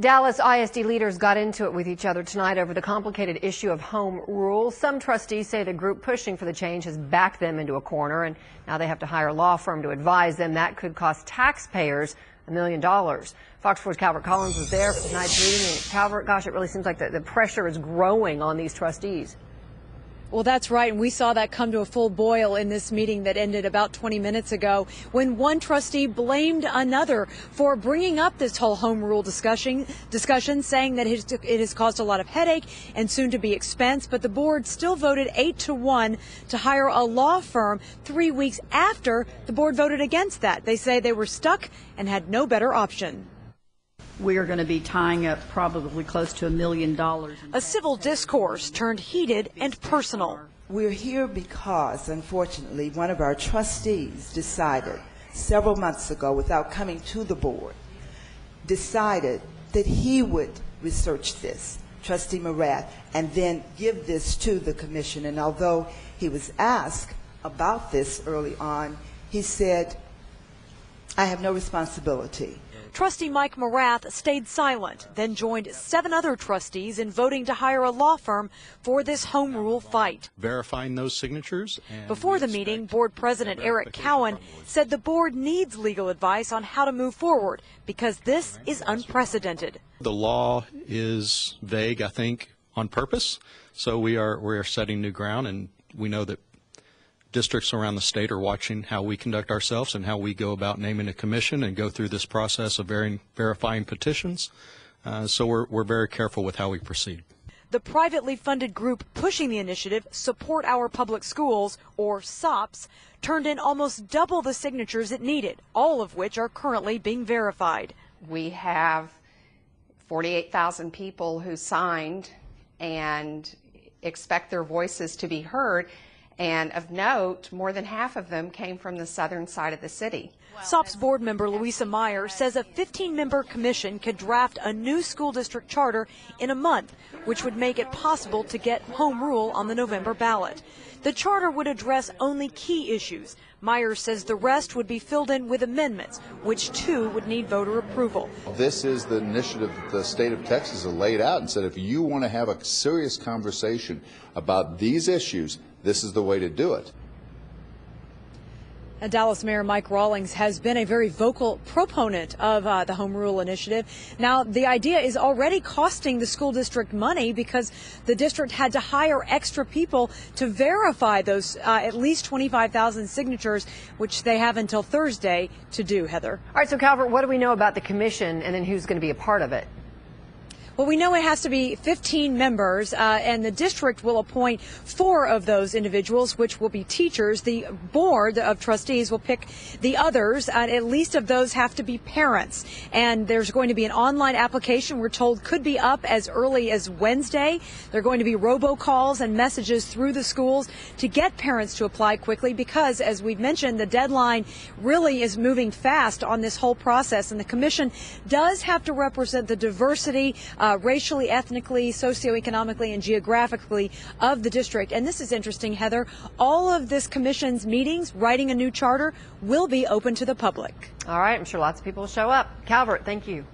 Dallas ISD leaders got into it with each other tonight over the complicated issue of home rule. Some trustees say the group pushing for the change has backed them into a corner, and now they have to hire a law firm to advise them. That could cost taxpayers $1 million. Fox 4's Calvert Collins was there for tonight's meeting. And Calvert, gosh, it really seems like the pressure is growing on these trustees. Well, that's right, and we saw that come to a full boil in this meeting that ended about 20 minutes ago when one trustee blamed another for bringing up this whole home rule discussion saying that it has caused a lot of headache and soon to be expense, but the board still voted 8-1 to hire a law firm 3 weeks after the board voted against that. They say they were stuck and had no better option. We are going to be tying up probably close to $1 million. A civil discourse turned heated and personal. We're here because, unfortunately, one of our trustees decided several months ago, without coming to the board, decided that he would research this, Trustee Morath, and then give this to the commission. And although he was asked about this early on, he said, "I have no responsibility." Trustee Mike Morath stayed silent, then joined 7 other trustees in voting to hire a law firm for this home rule fight. Verifying those signatures. Before the meeting, board president Eric Cowan said the board needs legal advice on how to move forward because this is unprecedented. The law is vague, I think, on purpose. So we are setting new ground, and we know that districts around the state are watching how we conduct ourselves and how we go about naming a commission and go through this process of verifying petitions. So we're very careful with how we proceed. The privately funded group pushing the initiative, Support Our Public Schools, or SOPS, turned in almost double the signatures it needed, all of which are currently being verified. We have 48,000 people who signed and expect their voices to be heard. And of note, more than half of them came from the southern side of the city. SOPS board member Louisa Meyer says a 15-member commission could draft a new school district charter in a month, which would make it possible to get home rule on the November ballot. The charter would address only key issues. Meyer says the rest would be filled in with amendments, which too would need voter approval. This is the initiative that the state of Texas has laid out and said if you want to have a serious conversation about these issues, this is the way to do it. Dallas Mayor Mike Rawlings has been a very vocal proponent of the home rule initiative. Now, the idea is already costing the school district money because the district had to hire extra people to verify those at least 25,000 signatures, which they have until Thursday to do, Heather. All right, so Calvert, what do we know about the commission and then who's going to be a part of it? Well, we know it has to be 15 members, and the district will appoint 4 of those individuals, which will be teachers. The board of trustees will pick the others, and at least of those have to be parents. And there's going to be an online application, we're told, could be up as early as Wednesday. There are going to be robocalls and messages through the schools to get parents to apply quickly because, as we've mentioned, the deadline really is moving fast on this whole process. And the commission does have to represent the diversity racially, ethnically, socioeconomically, and geographically of the district. And this is interesting, Heather. All of this commission's meetings, writing a new charter, will be open to the public. All right, I'm sure lots of people will show up. Calvert, thank you.